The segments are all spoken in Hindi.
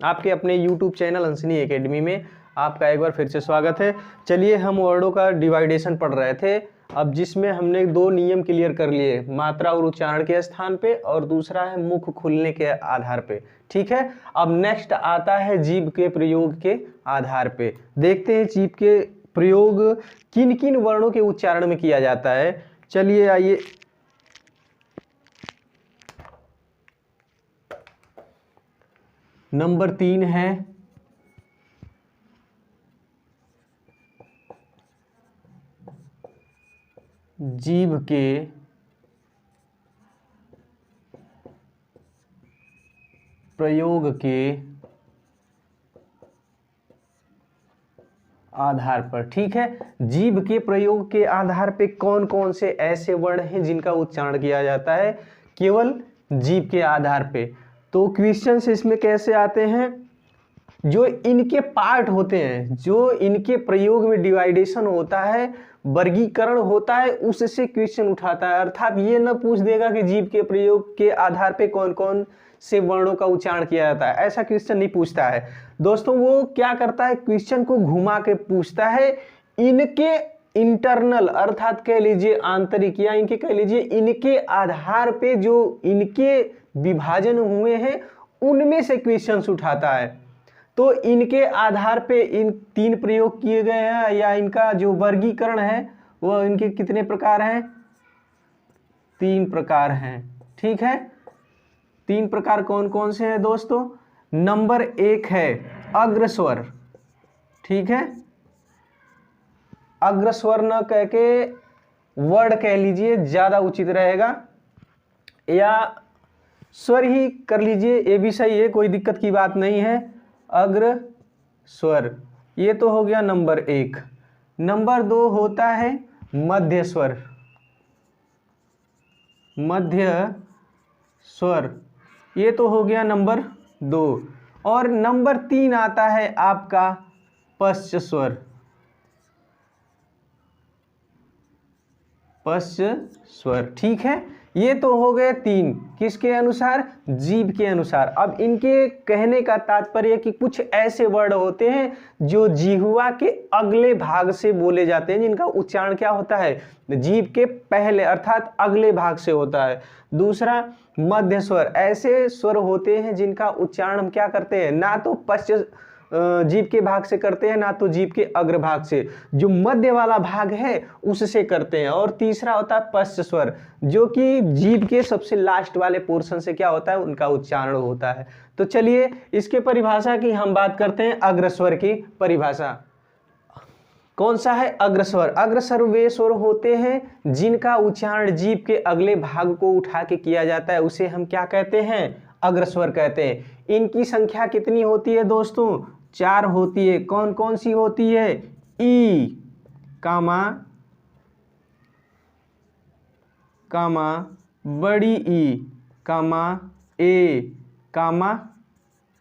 आपके अपने YouTube चैनल हंसनी एकेडमी में आपका एक बार फिर से स्वागत है। चलिए हम वर्डों का डिवाइडेशन पढ़ रहे थे, अब जिसमें हमने दो नियम क्लियर कर लिए, मात्रा और उच्चारण के स्थान पे और दूसरा है मुख खुलने के आधार पे। ठीक है, अब नेक्स्ट आता है जीभ के प्रयोग के आधार पे। देखते हैं जीभ के प्रयोग किन किन वर्णों के उच्चारण में किया जाता है। चलिए आइए, नंबर 3 है जीभ के प्रयोग के आधार पर। ठीक है, जीभ के प्रयोग के आधार पे कौन कौन से ऐसे वर्ण हैं जिनका उच्चारण किया जाता है केवल जीभ के आधार पे। तो क्वेश्चंस इसमें कैसे आते हैं, जो इनके पार्ट होते हैं, जो इनके प्रयोग में डिवाइडेशन होता है, वर्गीकरण होता है, उससे क्वेश्चन उठाता है। अर्थात ये न पूछ देगा कि जीभ के प्रयोग के आधार पे कौन कौन से वर्णों का उच्चारण किया जाता है, ऐसा क्वेश्चन नहीं पूछता है दोस्तों। वो क्या करता है, क्वेश्चन को घुमा के पूछता है इनके इंटरनल, अर्थात कह लीजिए आंतरिक, या इनके कह लीजिए इनके आधार पे जो इनके विभाजन हुए हैं उनमें से क्वेश्चंस उठाता है। तो इनके आधार पे इन 3 प्रयोग किए गए हैं, या इनका जो वर्गीकरण है वो इनके कितने प्रकार हैं, 3 प्रकार हैं। ठीक है, 3 प्रकार कौन कौन से हैं दोस्तों। नंबर 1 है अग्रस्वर। ठीक है, अग्रस्वर न कह के वर्ड कह लीजिए ज्यादा उचित रहेगा, या स्वर ही कर लीजिए, ये भी सही है, कोई दिक्कत की बात नहीं है। अग्र स्वर, ये तो हो गया नंबर 1। नंबर 2 होता है मध्य स्वर। मध्य स्वर, ये तो हो गया नंबर 2। और नंबर 3 आता है आपका पश्च स्वर। पश्च स्वर, ठीक है, ये तो हो गए 3 किसके अनुसार, जीभ के अनुसार। अब इनके कहने का तात्पर्य कि कुछ ऐसे वर्ड होते हैं जो जिह्वा के अगले भाग से बोले जाते हैं, जिनका उच्चारण क्या होता है, जीभ के पहले अर्थात अगले भाग से होता है। दूसरा मध्य स्वर, ऐसे स्वर होते हैं जिनका उच्चारण हम क्या करते हैं, ना तो पश्च जीभ के भाग से करते हैं, ना तो जीभ के अग्र भाग से, जो मध्य वाला भाग है उससे करते हैं। और तीसरा होता है पश्च स्वर, जो कि जीभ के सबसे लास्ट वाले पोर्शन से क्या होता है, उनका उच्चारण होता है। तो चलिए इसके परिभाषा की हम बात करते हैं। अग्रस्वर की परिभाषा कौन सा है, अग्रस्वर। अग्रस्वर वे स्वर होते हैं जिनका उच्चारण जीभ के अगले भाग को उठा के किया जाता है, उसे हम क्या कहते हैं, अग्रस्वर कहते हैं। इनकी संख्या कितनी होती है दोस्तों, 4 होती है। कौन कौन सी होती है, ई कामा कामा बड़ी ई कामा ए कामा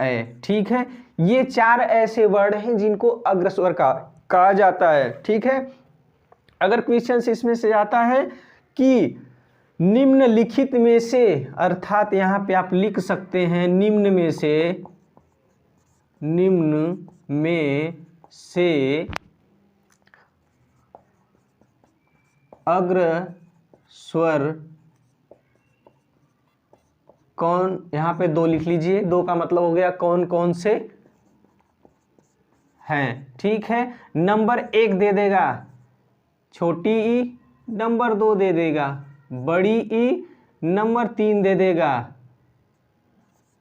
ए। ठीक है, ये 4 ऐसे वर्ड हैं जिनको अग्रस्वर कहा जाता है। ठीक है, अगर क्वेश्चन इसमें से आता है कि निम्नलिखित में से, अर्थात यहां पे आप लिख सकते हैं निम्न में से अग्रस्वर कौन, यहां पे 2 लिख लीजिए, 2 का मतलब हो गया कौन कौन से हैं। ठीक है, नंबर 1 दे देगा छोटी ई, नंबर 2 दे देगा बड़ी ई, नंबर 3 दे देगा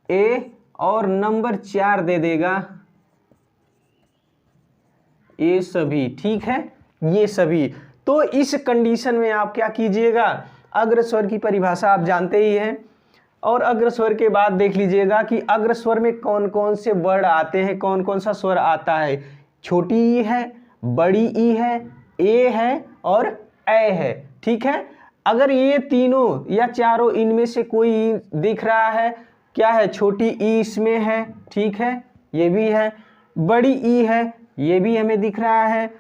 ए, और नंबर 4 दे देगा ये सभी। ठीक है, ये सभी। तो इस कंडीशन में आप क्या कीजिएगा, अग्रस्वर की परिभाषा आप जानते ही हैं, और अग्रस्वर के बाद देख लीजिएगा कि अग्रस्वर में कौन कौन से वर्ड आते हैं, कौन कौन सा स्वर आता है। छोटी ई है, बड़ी ई है, ए है और ए है। ठीक है, अगर ये तीनों या चारों इनमें से कोई दिख रहा है, क्या है, छोटी ई इसमें है, ठीक है, ये भी है, बड़ी ई है, ये भी हमें दिख रहा है,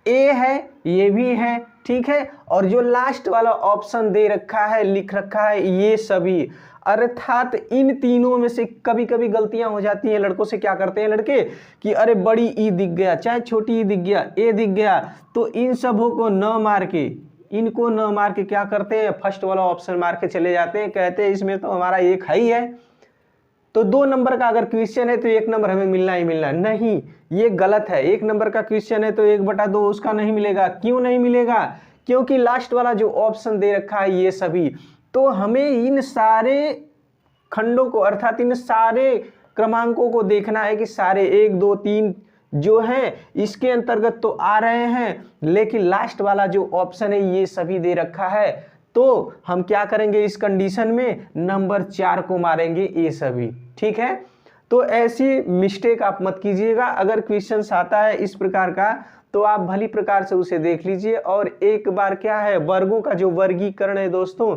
ए है, ये भी है, ठीक है, और जो लास्ट वाला ऑप्शन दे रखा है, लिख रखा है, ये सभी। अर्थात इन तीनों में से कभी कभी गलतियां हो जाती हैं लड़कों से। क्या करते हैं लड़के कि अरे बड़ी ई दिख गया, चाहे छोटी ई दिख गया, ए दिख गया, तो इन सबों को न मार के, इनको न मार के क्या करते हैं, फर्स्ट वाला ऑप्शन मार के चले जाते हैं, कहते हैं इसमें तो हमारा एक है ही है, तो 2 नंबर का अगर क्वेश्चन है तो 1 नंबर हमें मिलना ही मिलना। नहीं, ये गलत है। 1 नंबर का क्वेश्चन है तो 1/2 उसका नहीं मिलेगा। क्यों नहीं मिलेगा? क्योंकि लास्ट वाला जो ऑप्शन दे रखा है ये सभी, तो हमें इन सारे खंडों को अर्थात इन सारे क्रमांकों को देखना है कि सारे 1 2 3 जो हैं इसके अंतर्गत तो आ रहे हैं, लेकिन लास्ट वाला जो ऑप्शन है ये सभी दे रखा है, तो हम क्या करेंगे इस कंडीशन में, नंबर 4 को मारेंगे ये सभी। ठीक है, तो ऐसी मिस्टेक आप मत कीजिएगा। अगर क्वेश्चन आता है इस प्रकार का तो आप भली प्रकार से उसे देख लीजिए, और एक बार क्या है वर्गों का जो वर्गीकरण है दोस्तों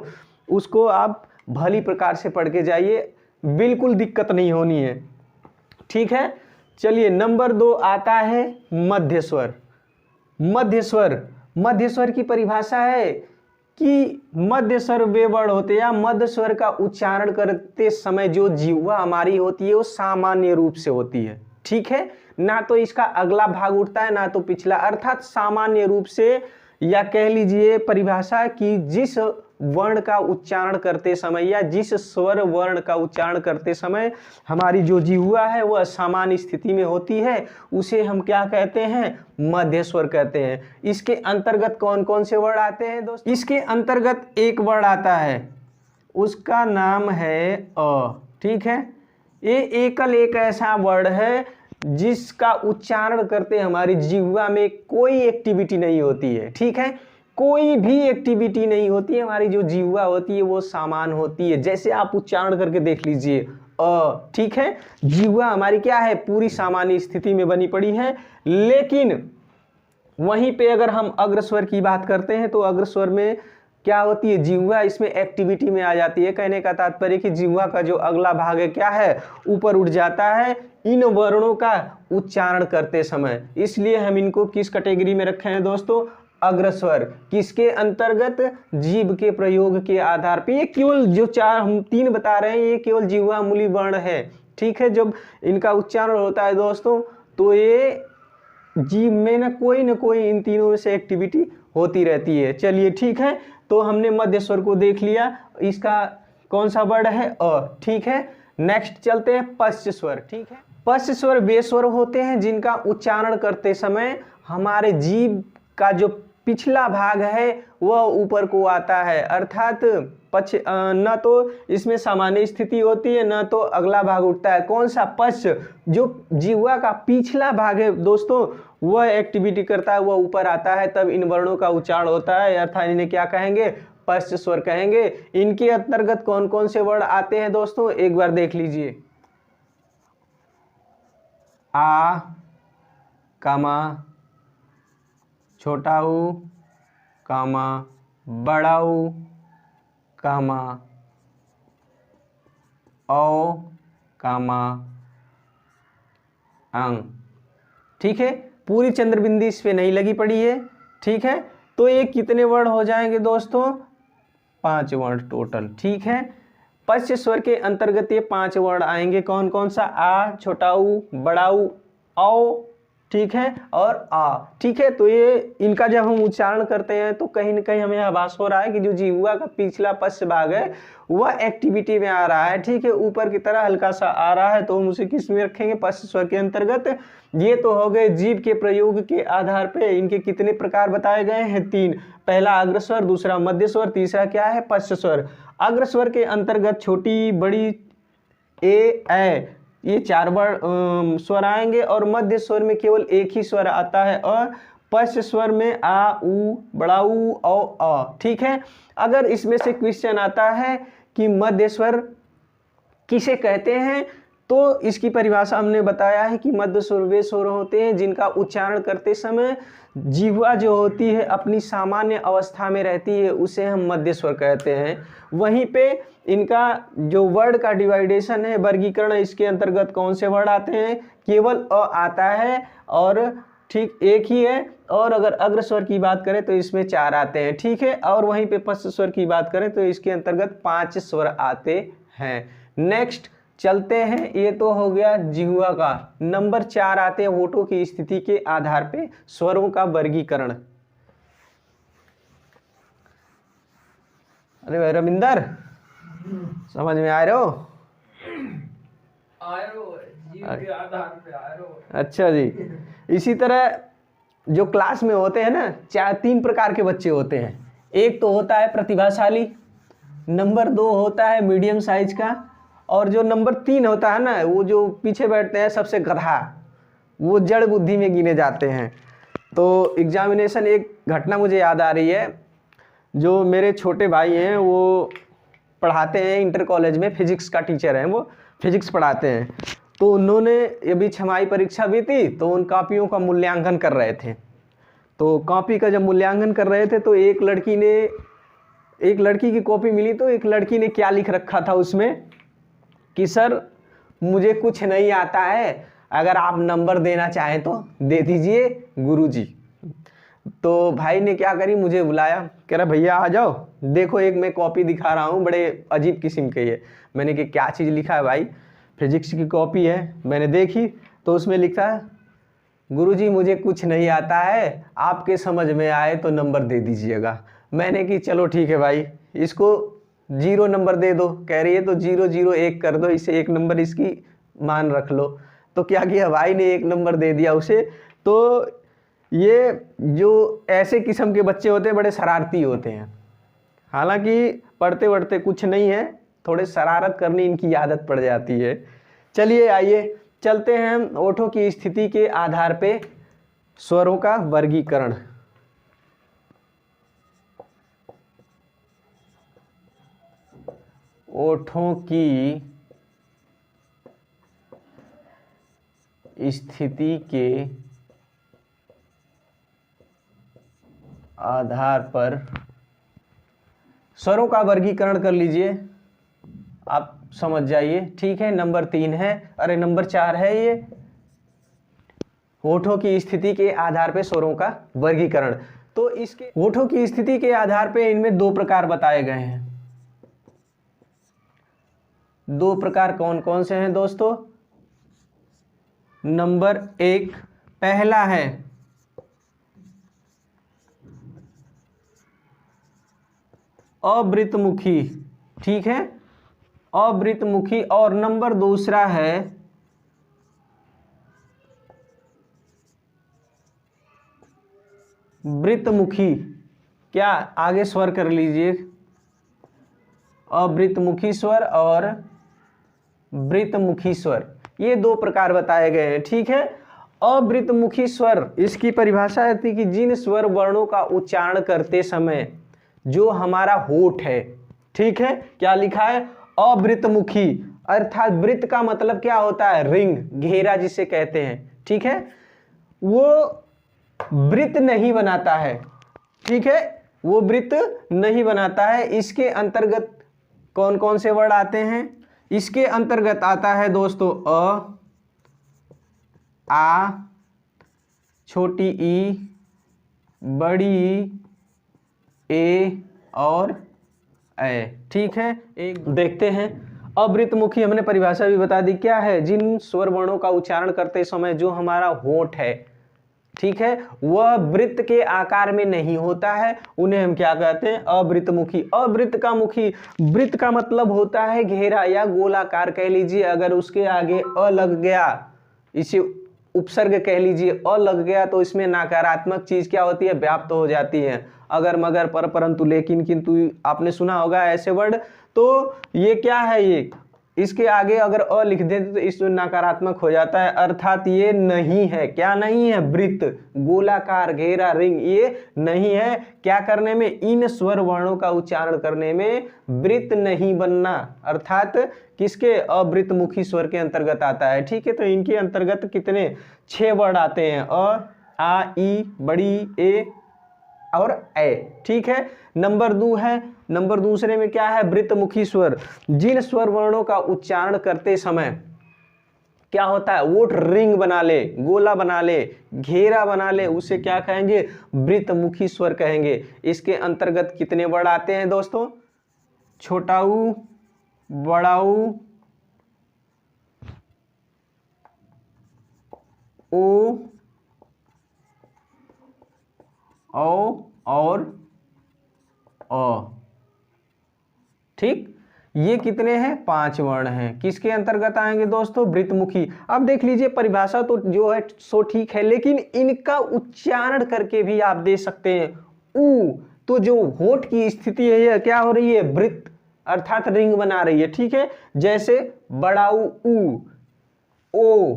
उसको आप भली प्रकार से पढ़ के जाइए, बिल्कुल दिक्कत नहीं होनी है। ठीक है, चलिए नंबर 2 आता है मध्य स्वर। मध्य स्वर, मध्य स्वर की परिभाषा है कि मध्य स्वर वे वर्ण होते हैं या मध्य स्वर का उच्चारण करते समय जो जिह्वा हमारी होती है वो सामान्य रूप से होती है। ठीक है, ना तो इसका अगला भाग उठता है ना तो पिछला, अर्थात सामान्य रूप से, या कह लीजिए परिभाषा कि जिस वर्ण का उच्चारण करते समय या जिस स्वर वर्ण का उच्चारण करते समय हमारी जो जिह्वा है वह सामान्य स्थिति में होती है उसे हम क्या कहते हैं, मध्य स्वर कहते हैं। इसके अंतर्गत कौन कौन से वर्ण आते हैं दोस्तों? इसके अंतर्गत एक वर्ण आता है, उसका नाम है अ। ठीक है, ये एकल एक ऐसा वर्ण है जिसका उच्चारण करते हमारी जिह्वा में कोई एक्टिविटी नहीं होती है। ठीक है, कोई भी एक्टिविटी नहीं होती है, हमारी जो जिह्वा होती है वो सामान्य होती है। जैसे आप उच्चारण करके देख लीजिए अ। ठीक है, जिह्वा हमारी क्या है, पूरी सामान्य स्थिति में बनी पड़ी है। लेकिन वहीं पे अगर हम अग्रस्वर की बात करते हैं तो अग्रस्वर में क्या होती है, जिह्वा इसमें एक्टिविटी में आ जाती है। कहने का तात्पर्य कि जिह्वा का जो अगला भाग है क्या है, ऊपर उठ जाता है इन वर्णों का उच्चारण करते समय। इसलिए हम इनको किस कैटेगरी में रखे हैं दोस्तों, अग्रस्वर। किसके अंतर्गत, जीभ के प्रयोग के आधार पे। ये केवल जो 4 हम 3 बता रहे हैं ये केवल जिह्वा मूली वर्ण है। ठीक है, जब इनका उच्चारण होता है दोस्तों तो ये जीभ में ना कोई इन तीनों में से एक्टिविटी होती रहती है। चलिए ठीक है, तो हमने मध्य स्वर को देख लिया, इसका कौन सा वर्ण है, अ। ठीक है, नेक्स्ट चलते हैं पश्च स्वर। ठीक है, पश्च स्वर वे स्वर होते हैं जिनका उच्चारण करते समय हमारे जीभ का जो पिछला भाग है वह ऊपर को आता है, अर्थात न तो इसमें सामान्य स्थिति होती है न तो अगला भाग उठता है। कौन सा, पश्च, जो जिह्वा का पिछला भाग है दोस्तों वह एक्टिविटी करता है, वह ऊपर आता है, तब इन वर्णों का उच्चारण होता है, अर्थात इन्हें क्या कहेंगे, पश्च स्वर कहेंगे। इनके अंतर्गत कौन कौन से वर्ण आते हैं दोस्तों एक बार देख लीजिए, आ, कामा, छोटा ऊ, कामा, बड़ा ऊ, कामा, औ, कामा, अंग। ठीक है, पूरी चंद्रबिंदी इस पे नहीं लगी पड़ी है। ठीक है, तो ये कितने वर्ण हो जाएंगे दोस्तों, 5 वर्ण टोटल। ठीक है, पश्च स्वर के अंतर्गत ये 5 वर्ण आएंगे, कौन कौन सा, आ, छोटा ऊ, बड़ा ऊ, औ, ठीक है, और आ। ठीक है, तो ये इनका जब हम उच्चारण करते हैं तो कहीं ना कहीं हमें आभास हो रहा है कि जो जिह्वा का पिछला पश्च भाग है वह एक्टिविटी में आ रहा है। ठीक है, ऊपर की तरह हल्का सा आ रहा है, तो हम उसे किस में रखेंगे, पश्च स्वर के अंतर्गत। ये तो हो गए जीभ के प्रयोग के आधार पे इनके कितने प्रकार बताए गए हैं, 3। पहला अग्रस्वर, दूसरा मध्य स्वर, तीसरा क्या है, पश्च स्वर। अग्रस्वर के अंतर्गत छोटी बड़ी ए, ये 4 वर्ण स्वर आएंगे, और मध्य स्वर में केवल एक ही स्वर आता है अ। पश्च स्वर में आ, ऊ, बड़ा ऊ, औ, अ। ठीक है, अगर इसमें से क्वेश्चन आता है कि मध्य स्वर किसे कहते हैं, तो इसकी परिभाषा हमने बताया है कि मध्य स्वर वे स्वर होते हैं जिनका उच्चारण करते समय जिह्वा जो होती है अपनी सामान्य अवस्था में रहती है, उसे हम मध्य स्वर कहते हैं। वहीं पे इनका जो वर्ड का डिवाइडेशन है, वर्गीकरण, इसके अंतर्गत कौन से वर्ड आते हैं, केवल अ आता है, और ठीक एक ही है। और अगर अग्र स्वर की बात करें तो इसमें 4 आते हैं। ठीक है, और वहीं पे पश्च स्वर की बात करें तो इसके अंतर्गत 5 स्वर आते हैं। नेक्स्ट चलते हैं, ये तो हो गया जिह्वा का। नंबर 4 आते हैं होठों की स्थिति के आधार पे स्वरों का वर्गीकरण। अरे भाई रविंदर, समझ में आ रहे हो? के आधार पे अच्छा जी। इसी तरह जो क्लास में होते हैं ना, 3 प्रकार के बच्चे होते हैं। एक तो होता है प्रतिभाशाली, नंबर 2 होता है मीडियम साइज का, और जो नंबर 3 होता है ना, वो जो पीछे बैठते हैं सबसे गधा, वो जड़ बुद्धि में गिने जाते हैं। तो एग्जामिनेशन एक घटना मुझे याद आ रही है। जो मेरे छोटे भाई हैं वो पढ़ाते हैं इंटर कॉलेज में, फिजिक्स का टीचर हैं, वो फिजिक्स पढ़ाते हैं। तो उन्होंने अभी छमाही परीक्षा भी थी, तो उन कॉपियों का मूल्यांकन कर रहे थे। तो कॉपी का जब मूल्यांकन कर रहे थे तो एक लड़की की कॉपी मिली। तो एक लड़की ने क्या लिख रखा था उसमें कि सर मुझे कुछ नहीं आता है, अगर आप नंबर देना चाहें तो दे दीजिए गुरुजी। तो भाई ने क्या करी, मुझे बुलाया, कह रहा भैया आ जाओ, देखो एक मैं कॉपी दिखा रहा हूँ, बड़े अजीब किस्म की है। मैंने कहा क्या चीज़ लिखा है भाई? फिजिक्स की कॉपी है। मैंने देखी तो उसमें लिखा है गुरुजी मुझे कुछ नहीं आता है, आपके समझ में आए तो नंबर दे दीजिएगा। मैंने कि चलो ठीक है भाई, इसको 0 नंबर दे दो। कह रही है तो 0 0 1 कर दो, इसे 1 नंबर इसकी मान रख लो। तो क्या किया भाई ने, 1 नंबर दे दिया उसे। तो ये जो ऐसे किस्म के बच्चे होते हैं बड़े शरारती होते हैं। हालांकि पढ़ते वढ़ते कुछ नहीं है, थोड़े शरारत करनी इनकी आदत पड़ जाती है। चलिए आइए चलते हैं ओठों की स्थिति के आधार पे स्वरों का वर्गीकरण। ओठों की स्थिति के आधार पर स्वरों का वर्गीकरण कर लीजिए, आप समझ जाइए। ठीक है, नंबर 3 है, अरे नंबर 4 है ये, होठों की स्थिति के आधार पे स्वरों का वर्गीकरण। तो इसके होठों की स्थिति के आधार पे इनमें 2 प्रकार बताए गए हैं। 2 प्रकार कौन कौन से हैं दोस्तों? नंबर 1 पहला है अवृतमुखी, ठीक है, अवृतमुखी। और नंबर दूसरा है वृत्तमुखी। क्या आगे स्वर कर लीजिए, अवृतमुखी स्वर और वृत्तमुखी स्वर, ये 2 प्रकार बताए गए हैं। ठीक है, अवृतमुखी स्वर, इसकी परिभाषा है कि जिन स्वर वर्णों का उच्चारण करते समय जो हमारा होठ है, ठीक है, क्या लिखा है? अवृतमुखी। अर्थात वृत्त का मतलब क्या होता है? रिंग, घेरा जिसे कहते हैं। ठीक है, वो वृत्त नहीं बनाता है। ठीक है, वो वृत्त नहीं बनाता है। इसके अंतर्गत कौन कौन से वर्ड आते हैं? इसके अंतर्गत आता है दोस्तों अ, आ, छोटी ई, बड़ी ई, ए और ए। ठीक है, एक देखते हैं। अवृतमुखी हमने परिभाषा भी बता दी, क्या है? जिन स्वर वर्णों का उच्चारण करते समय जो हमारा होठ है, ठीक है, वह वृत्त के आकार में नहीं होता है, उन्हें हम क्या कहते हैं? अवृतमुखी। अवृत्त का मुखी, वृत्त का मतलब होता है घेरा या गोलाकार कह लीजिए। अगर उसके आगे अ लग गया, इसे उपसर्ग कह लीजिए, अ लग गया, तो इसमें नकारात्मक चीज क्या होती है? व्याप्त हो जाती है। अगर मगर पर परंतु लेकिन किंतु आपने सुना होगा ऐसे वर्ड। तो ये क्या है? ये इसके आगे अगर अ लिख देते तो इसमें नकारात्मक हो जाता है, अर्थात ये नहीं है। क्या नहीं है? वृत्त, गोलाकार, घेरा, रिंग, ये नहीं है। क्या करने में? इन स्वर वर्णों का उच्चारण करने में वृत्त नहीं बनना, अर्थात किसके? अवृतमुखी स्वर के अंतर्गत आता है। ठीक है, तो इनके अंतर्गत कितने? 6 वर्ड आते हैं, अ, आ, ई, बड़ी, ए और ए। ठीक है, नंबर 2 है, नंबर दूसरे में क्या है? वृत्तमुखी स्वर। जिन स्वर वर्णों का उच्चारण करते समय क्या होता है? वो रिंग बना ले, गोला बना ले, घेरा बना ले, उसे क्या कहेंगे? वृत्तमुखी स्वर कहेंगे। इसके अंतर्गत कितने वर्ड आते हैं दोस्तों? छोटा ऊ, बड़ाऊ ओ और अ। ठीक, ये कितने हैं? 5 वर्ण हैं। किसके अंतर्गत आएंगे दोस्तों? वृत्तमुखी। अब देख लीजिए, परिभाषा तो जो है सो ठीक है, लेकिन इनका उच्चारण करके भी आप दे सकते हैं। ऊ, तो जो होठ की स्थिति है यह क्या हो रही है? वृत्त अर्थात रिंग बना रही है। ठीक है, जैसे बड़ाऊ ऊ, ओ,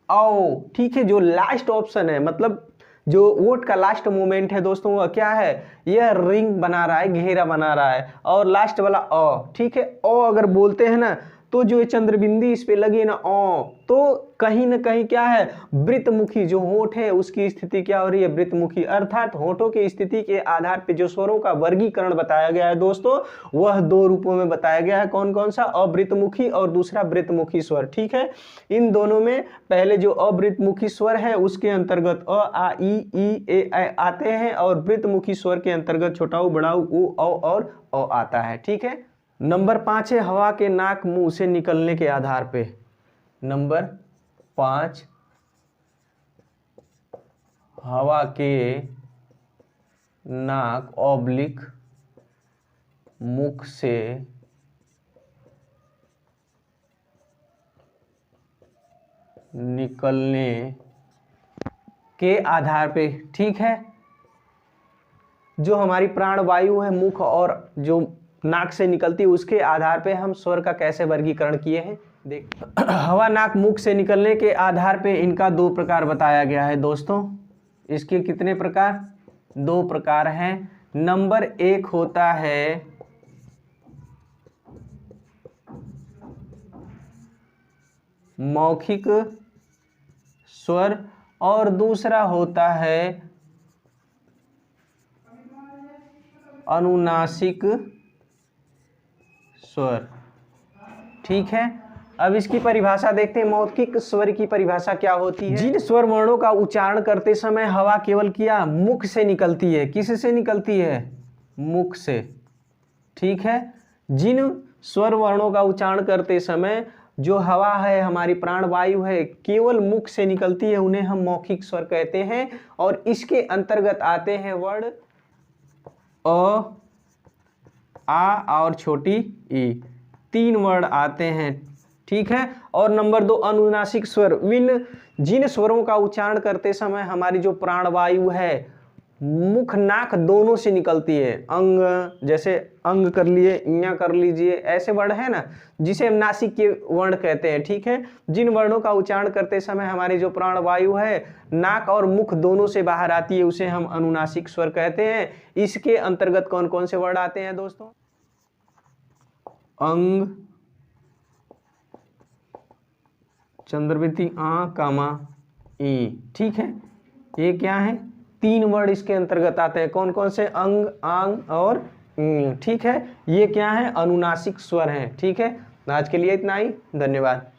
आओ। ठीक है, जो लास्ट ऑप्शन है, मतलब जो वोट का लास्ट मोमेंट है दोस्तों, वह क्या है? यह रिंग बना रहा है, घेरा बना रहा है। और लास्ट वाला अ। ठीक है, अ अगर बोलते हैं ना, तो जो चंद्रबिंदी इस पे लगी ना अ, तो कहीं ना कहीं क्या है? वृत्तमुखी जो होठ है उसकी स्थिति क्या हो रही है? वृत्तमुखी। अर्थात होठों की स्थिति के आधार पे जो स्वरों का वर्गीकरण बताया गया है दोस्तों, वह 2 रूपों में बताया गया है। कौन कौन सा? अवृत्तमुखी और दूसरा वृत्तमुखी स्वर। ठीक है, इन दोनों में पहले जो अवृत्तमुखी स्वर है उसके अंतर्गत अ, आ, ई, ए आते हैं, और वृत्तमुखी स्वर के अंतर्गत छोटा ऊ, बड़ा ऊ, औ और अ आता है। ठीक है, नंबर 5 है हवा के नाक मुंह से निकलने के आधार पे। नंबर 5, हवा के नाक ऑब्लिक मुख से निकलने के आधार पे। ठीक है, जो हमारी प्राणवायु है मुख और जो नाक से निकलती है उसके आधार पे हम स्वर का कैसे वर्गीकरण किए हैं देख। हवा नाक मुख से निकलने के आधार पे इनका 2 प्रकार बताया गया है दोस्तों। इसके कितने प्रकार? 2 प्रकार हैं। नंबर 1 होता है मौखिक स्वर, और दूसरा होता है अनुनासिक स्वर। ठीक है, अब इसकी परिभाषा देखते हैं। मौखिक स्वर की परिभाषा क्या होती है? जिन स्वर वर्णों का उच्चारण करते समय हवा केवल क्या? मुख से निकलती है। किस से निकलती है? मुख से। ठीक है, जिन स्वर वर्णों का उच्चारण करते समय जो हवा है, हमारी प्राणवायु है, केवल मुख से निकलती है, उन्हें हम मौखिक स्वर कहते हैं। और इसके अंतर्गत आते हैं वर्ण अ, आ और छोटी ई, 3 वर्ण आते हैं। ठीक है, और नंबर 2 अनुनासिक स्वर। जिन स्वरों का उच्चारण करते समय हमारी जो प्राणवायु है मुख नाक दोनों से निकलती है। अंग, जैसे अंग कर लिए, इया कर लीजिए, ऐसे वर्ण है ना, जिसे हम नासिक के वर्ण कहते हैं। ठीक है, जिन वर्णों का उच्चारण करते समय हमारी जो प्राणवायु है नाक और मुख दोनों से बाहर आती है, उसे हम अनुनासिक स्वर कहते हैं। इसके अंतर्गत कौन कौन से वर्ण आते हैं दोस्तों? अंग, चंद्रवृत्ति आ कामा ई। ठीक है, ये क्या है? 3 वर्ण इसके अंतर्गत आते हैं। कौन कौन से? अंग, आंग और ठीक है, ये क्या है? अनुनासिक स्वर हैं। ठीक है, आज के लिए इतना ही, धन्यवाद।